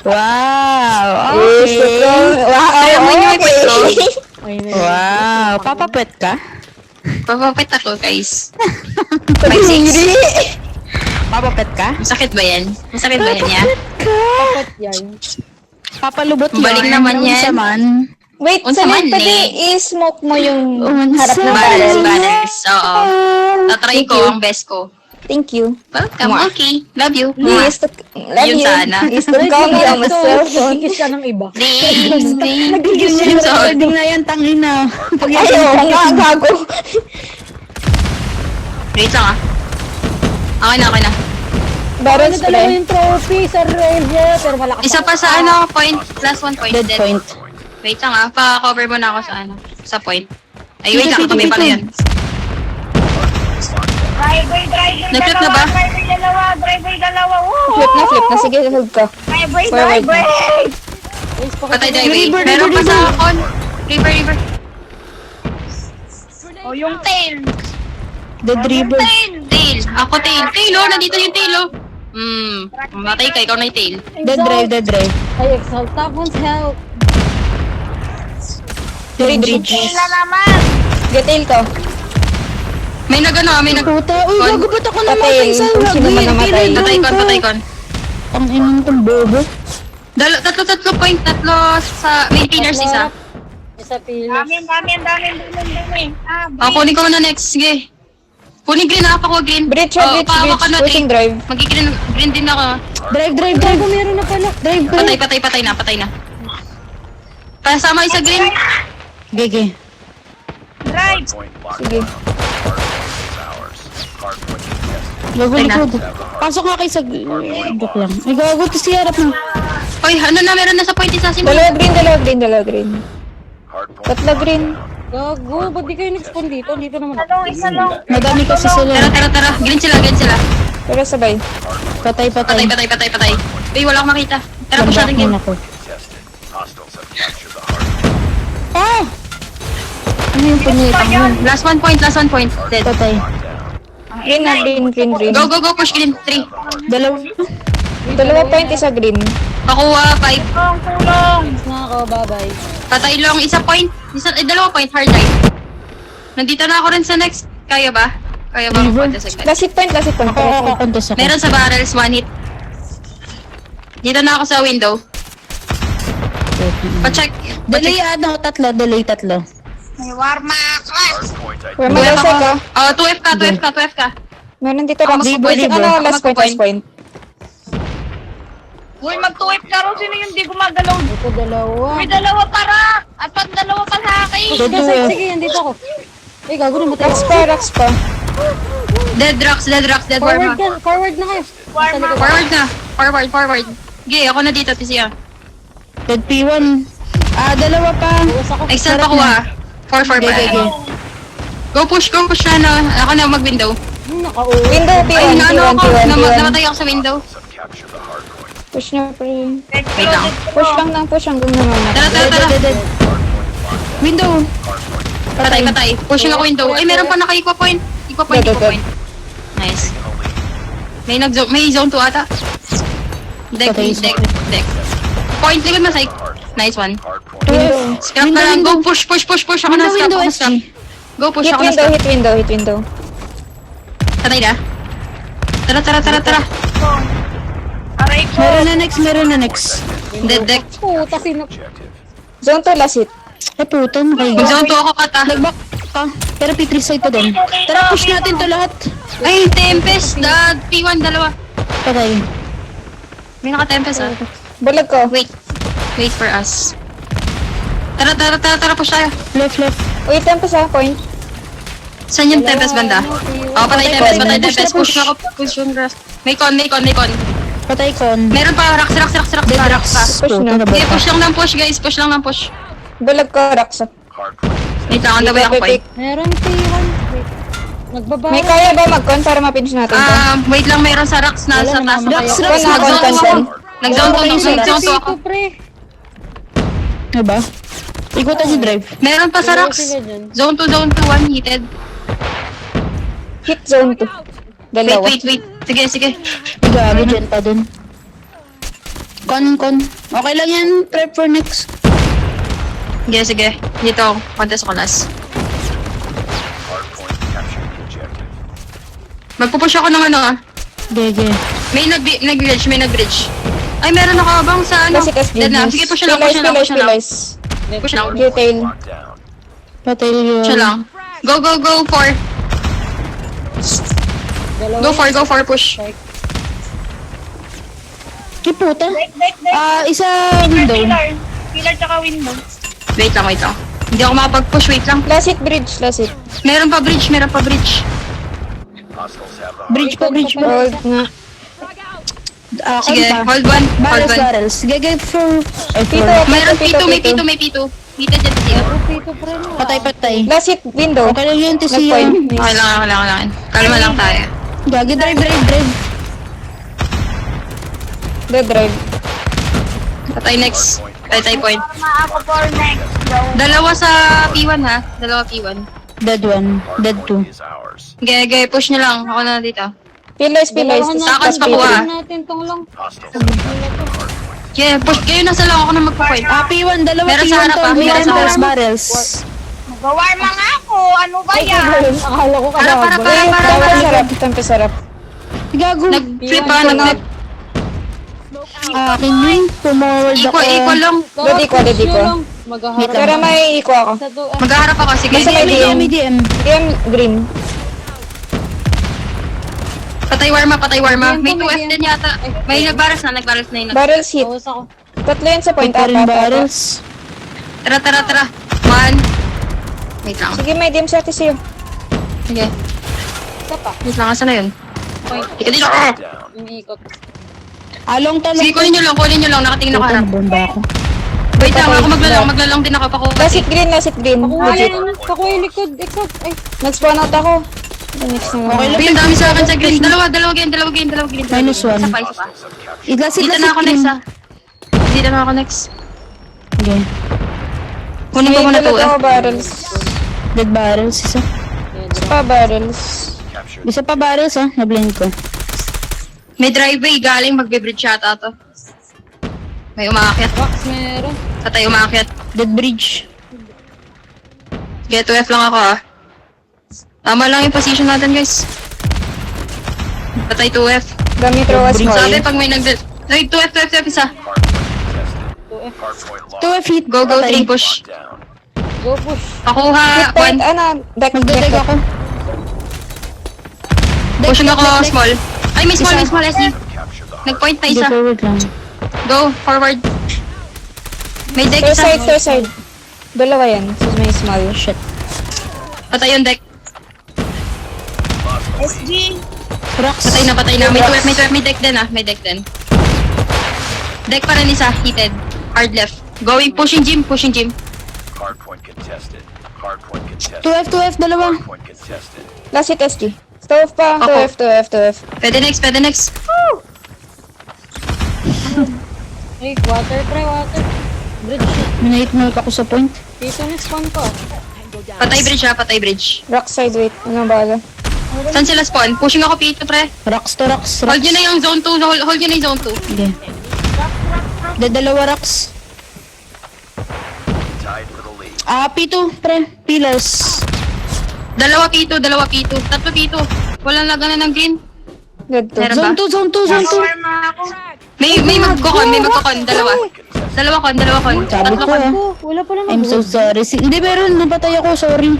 Wow. Okay. Kaya mo niyo ipit ko. Wow. Papapet ka? Papapit ako, guys. Hindi. Papapet ka? Masakit ba yan? Masakit ba yan, ya? Dapat yan. Papalubot Balik yan. naman yan. Unsa man. Wait, Unsa sa man, pwede eh. i-smoke mo yung Unsa harap ng Banners, barrel. banners. Oo. Tatry ko ang best ko. Thank you. Welcome, okay. Love you. Please, love Yun you. sana. Please don't call me on my cell phone. Kikis ka ng iba. Thanks, thanks. Nagiging sa recording na yan, tangina. Ayaw, nga, gago. Wait lang ah. Okay na, okay na. Barrel Ano dalawa spray. yung trophy sa Ranger, pero malakas. Isa pa sa ano, point. Last one point. Dead Dead. point. Wait lang ah. Pa-cover mo na ako sa ano. Sa point. Ay, wait lang. Pito, Kami pito, pala pito. yun. Driver, Nag-flip na ba? driver dalawa, woo! Flip na. Sige, hold ka. Driver, Forward. Patay drive. River, Meron pa river, sa river. con. River. O, yung tail! Dead river. Tail. Ako tail. Tail oh. Nandito yung tail oh. Matay ka. Ikaw na yung tail. Dead drive. Ay, exalt. Tapos help. Dead bridge. Wala naman! Detail ko. May nag-ano, may nag... Puta, uy, Con. gago ba't ako Patay. namatay sa Kung sino man namatay. Patay kon. Ang inang tong bobo. Tatlo point. Tatlo sa maintainers isa. Isa pilis. Dami. Kunin ko muna next. Sige. Kunin green ako green. Bridge, Oh, paawa ka na, pushing tail. drive. Green din ako. Drive. Gago, meron na pala. Drive. Patay na. Pasama isa green. Gege. Drive! Sige. Gago Ay, na. likod. Pasok nga kayo sa... Joke lang. Ay, gago, to si harap mo. Oy, ano na meron na sa point isa si Dalawa green. Tatlo green. Gago, ba't di kayo nag-spawn dito? Dito naman. Isa lang. Madami kasi sila. Tara. Green sila. Pero sabay. Patay. Patay. Uy, wala akong makita. Tara po siya Lambak rin muna ko. Ah! Ano yung punyetang yun? Last one point. Dead. Patay. Green. Go, push green. 3. Dalawa point, isa green. Pakuha, 5. Tulong! Na ako, bye-bye. Patay long, dalawa point, hard drive. Nandito na ako rin sa next. Kaya ba mapunta sa agad? Last hit point. Ako contest ako. Meron sa barrels, 1 hit. Dito na ako sa window. Pa-check. Delay tatlo. May warma ka! Where 2F magasay ako. ka? 2F ka. Meron dito Ako rocks. magpo-point. Last point. Uy, mag-2F ka rin. Sino yung di gumagalaw? Ito dalawa. May dalawa para! At pag dalawa pa sa akin! Sige, andito ako. Ay, gago na matay. Rocks pa. Dead rocks, warma. Forward na kayo. Forward na. Forward. Okay, ako na dito, Tisia. Dead P1. Dalawa pa. Excel pa kuha. 4 ba? Gege. Go push na, no. Ako na mag-window. Nakauwi. Window, Ay, P1. namatay ako sa window. Push niya, pre. Wait lang. Push hanggang naman. Tara. Dead. Window. Patay. Pushing ako window. Ay, meron pa naka-equa point. Equa point. Nice. May zone 2 ata. Deck. Point, likod masay. Nice one. Scrap ka lang. Go, push. Ako na, scrap. Go, push. Ako na, scrap. Hit window. Patay na. Tara. Aray ko! Meron na next. Dead deck. Puta, sino? Zone 2 last hit. Ay, puta, nakaiga. Mag-zone 2 ako kata. Nag-back ka. Pero P3 side pa din. Tara, push natin to lahat. Ay, Tempest. P1, dalawa. Patay. May naka-Tempest ah. Bulag ko. Wait for us. Tara, push tayo. Left. Wait, tempo sa point. Saan yung Tempest banda? Patay Tempest. Push na ako. Push yung grass. May con. Patay con. Meron pa, rocks. Dead Pa. rocks. Push Puta na. na ba? Okay, push lang ng push. Bulag ko, Raksa. Wait lang, on the way ako pa eh. Meron P1. Wait. Nagbaba. May kaya ba mag-con para ma-pinch natin to? Wait lang, meron sa rocks na sa taas. Rocks, Con na, Nag-zone con. two ako. Nag-zone two Dito, ako. pre. Diba? Ikutan si drive. Meron pa sa rocks. Zone 2, 1 heated. Hit zone 2. Dalawa. Wait. Sige, sige. Gago dyan pa dun. Con. Okay lang yan, prep for next. Sige, sige. Dito, contest ko last. Magpupush ako ng ano ah. Gege. May nag-bridge. Ay, meron ako bang sa ano? Classic SG. Dead na. Sige, push na lang. Pillars. Push na lang. Detail. Patay yun. Push na lang. Go, 4. Go 4, push. Kiputa. Deck. Isa window. Pillar tsaka window. Wait lang. Hindi ako makapag-push, wait lang. Classic bridge. Meron pa bridge. Bridge pa. Hold nga. Sige, Con pa. hold one. Barrels. Gege for... Ay, Pito. for... Meron P2, may P2. Pita dyan, Tio. Pito pre mo. Patay. Classic window. Okay lang yun, TC Nag-point. yun. Okay lang. Kalma lang tayo. Gagi, drive. The drive. Patay next. Patay point. Tama ako for next. Go. Dalawa sa P1 ha. Dalawa P1. Dead one. Dead two. Gege, push nyo lang. Ako na dito. Pillars. Takas pa ko ah. Natin tong lang. Yeah, push kayo nasa lang ako na magpo-point. P1, dalawa Meron sa P1 harap, to. ah. May Meron sa harap. barrels. Nag-warma nga ako. Ano ba yan? Akala ko Para. Tempe sarap. Gago. Nag-flip ha, nag-flip. Akin yun. Pumaward ako. Equal lang. Dodi ko. Maghaharap Pero may iko ako. sa to. Maghaharap ako, sige. Basta may May DM. DM green. Patay warma. May 2F din yata. May nagbaras na yun. Barrels hit. Tawas ako. Tatlo yun sa point. Point pa rin Apat. barrels. Tara. 1. Wait lang. Sige, may DM sa atin sa'yo. Sige. Isa pa. Wait lang, asa na yun? Point. Ika dito. Umiikot. Along talong. Sige, kunin nyo lang. Nakatingin ako harap. Bomba ako. Wait lang, ako maglalang din ako. Classic green. Legit. Kakuha likod. Exact. Ay. Nag-spawn out ako. Next na Okay lang. Uy, ang dami sa akin sa green. Dalawa green. Minus one. Isa pa. Iglas. Dito na ako next ah. Dito na ako next. Okay. Kunin ko muna to ako eh. barrels. Dead barrels. Isa. Barrels. Isa pa barrels ha. Na-blend ko. May driveway galing magbe-bridge yata to. May umaakyat. Box meron. Patay umaakyat. Dead bridge. Get 2F lang ako ah. Tama lang yung position natin guys. Patay 2F. Dami throw a small. Sabi pag may Ay, 2F isa. 2F hit. Go, Patay. 3 push. Go push. Pakuha, Point, 1. Deck. Magdadeg ako. Pushing ako small. Ay, may small SD. Nag-point na Hindi isa. forward lang. Go, forward. May deck Third isa. side. Dalawa yan. So may small. Shit. Patay yung deck. SG. Rocks. Patay na. May deck din ah. May deck din. Deck pa rin isa. Heated. Hard left. Going, pushing gym. Hardpoint contested. 2F, dalawa. Hardpoint contested. Last hit SG. Stove pa. Ako. 2F. Pwede next. Ay, water pre, water. Bridge. Minahit ako sa point. Dito na spawn ko. Patay bridge. Rock side, wait. Ano ba? Saan sila spawn? Pushing ako P2 pre. Rocks to rocks. Hold nyo na yung zone 2. Hold nyo na yung zone 2. Okay. Dead dalawa rocks. Tied for the lead. P2, pre. Pillars. Dalawa P2. Tatlo P2. Walang laganan ng green. Dead to. Meron ba? Zone 2. Warma ako. May magkokon. Dalawa kon. Sabi Tatlo ko kon. Wala pala I'm so sorry. Hindi, meron. Napatay ako. Sorry.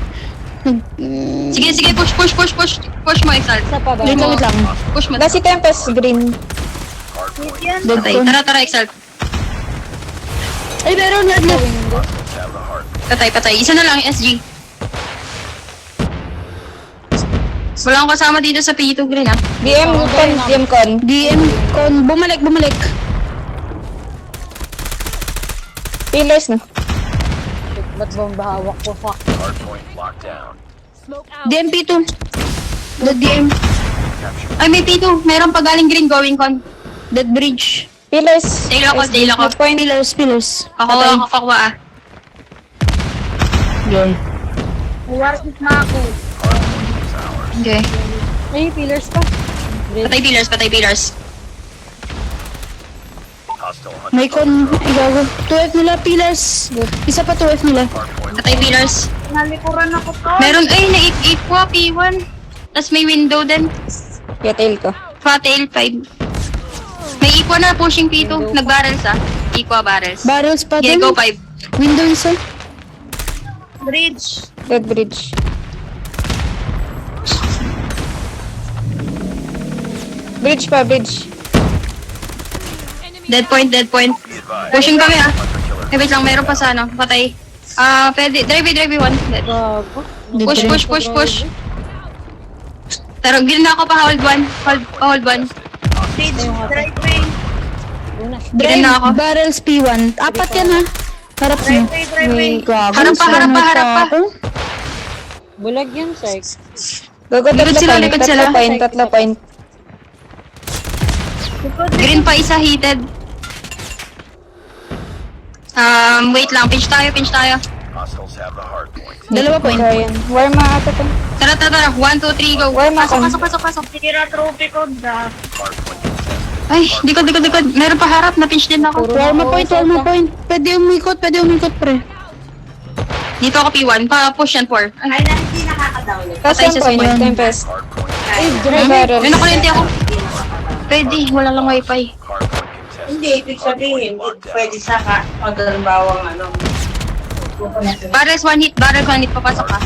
Sige, push mo, Exalt. Isa pa ba? Wait lang. Push mo. Last hit Tempest, green. Dead Patay. ko. Tara, Exalt. Ay, meron. Red left. Patay. Isa na lang, SG. Wala akong kasama dito sa P2 green ah. DM con. DM. Con. Bumalik. Pillars na. Ba't bomba hawak ko? Fuck. Hardpoint locked down. DM P2. Dead DM. Ay, may P2. Meron pa galing green going con. Dead bridge. Pillars. Tail ako. Point. Pillars. Ako ah. Okay. Warpit na ako. Okay. Ay, pillars pa. Patay pillars, patay pillars. Hostile hunter. May con. Ay, gago. 2F nila, pillars. Isa pa 2F nila. Hardpoint Patay pillars. Nalikuran ako to. Meron, ay, na-8 po, P1. Tapos may window din. Yatail ko. Fatail 5. May equa na pushing P2. Nag-barrels ah. Equa barrels. Barrels pa Okay, din. go 5. Window isa. Bridge. Dead bridge. Bridge pa, bridge. Dead point, dead point. be advised. Pushing kami ah. Hunter killer. Eh, wait lang, meron pa sa ano. Patay. Pwede. Drive 1. Dead. Gago. Push, push, push, push. Pero gil na ako pa hold 1. Hold 1. Bridge. Driveway. Gil na ako. Barrels P1. Apat yan ha. Harap mo. Driveway. Gago. Harap pa, harap pa, sanay harap pa. ako. Bulag yan, Syke. Gogo, Likod sila, tatlo likod point. sila. Tatlo point, tatlo point. Green pa isa heated. Wait lang. Pinch tayo, pinch tayo. Hostiles have the hardpoint. Dalawa point. Ryan. War ma ata to. Tara, tara, tara. 1, 2, 3, go. Where ma- Pasok, pasok, pasok, pasok. Tira trophy ko da. Hardpoint contested. Ay, likod, likod, likod. Meron pa harap. Na-pinch din ako. Warma point, warma point. Pwede umikot, pre. Dito ako P1. Pa-push yan 4. Ay, na hindi nakaka-download. Tapos Patay yung sa point, point. Tempest. Hardpoint. Dry barrels. May nakulinti ako. Pwede, wala lang wifi. Hardpoint contested. Hindi, ibig sabihin, pwede sa pag halimbawa ano. Barrels 1 hit, papasok ka.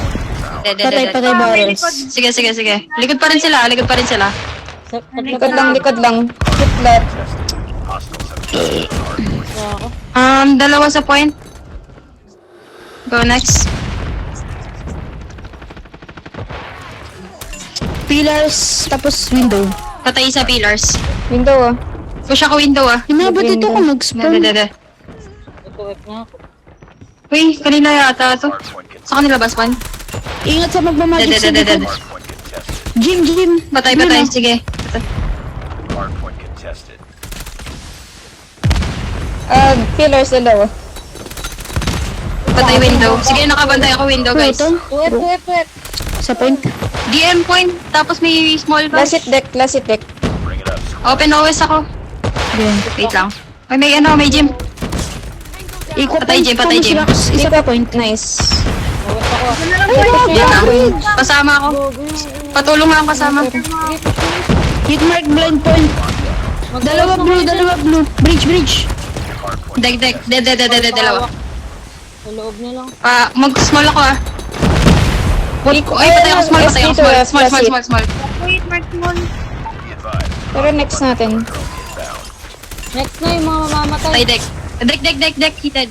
Dead, dead, Patay, dead. patay barrels. Sige, sige, sige. Likod pa rin sila, likod pa rin sila. Likod lang, likod lang. Hit left. Hostiles have contested the hardpoint. Dalawa sa point. Go next. Pillars, tapos window. Patay sa pillars. Window ah. Push ako window ah. Inabot dito ko Dede, mag-spawn. dede. Ito-F na ako. Uy, kanina yata to. Hardpoint contested. Sa kanila basman. Ingat sa magmamagic Dede, sa dede, likod. dede. Hardpoint contested. Jim. Patay, Yun, patay. ah. Sige. Hardpoint contested. Pillars dalawa. Patay window. Sige, nakabantay ako window Bro, guys. ito. 2F. Sa point. DM point, tapos may small Last bash. hit deck, last hit deck. Bring it up. Squad. Open OS ako. Yan. Wait lang. Ay, may gym. Ikot Patay, Jim, patay, Jim. Isa pa point. Nice. Yan lang. Kasama ako. Patulong lang kasama. Hit mark blind point. Dalawa blue. Bridge. Hardpoint. Deg. Dalawa. Sa loob na lang. Mag-small ako ah. Ay, patay ako small. Small. Wait, Mark Mon. Be advised. Pero next natin. Inbound. Next na yung mga mamamatay. Patay deck. Deck. Heated.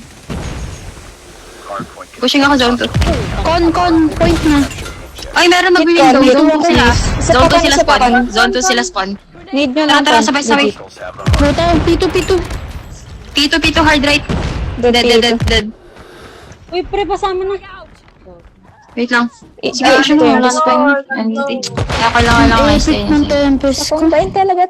Hardpoint contested. Pushing ako zone 2. Con, point na. Ay, meron mag-window. Hit Zone card, 2 sila. Isa Zone pa 2 sila isa pa spawn. kan. Zone 2 sila spawn. Need nyo Tara, lang. tara, point. sabay. Hostiles have the hardpoint. Puta, P2. P2 hard right. Dead. Uy, pre, pasama na. Wait lang. Sige, Sige, push mo. Wala Tempest na point. pa. Kaya kailangan lang Epic ng Tempest ko. Kung pain talaga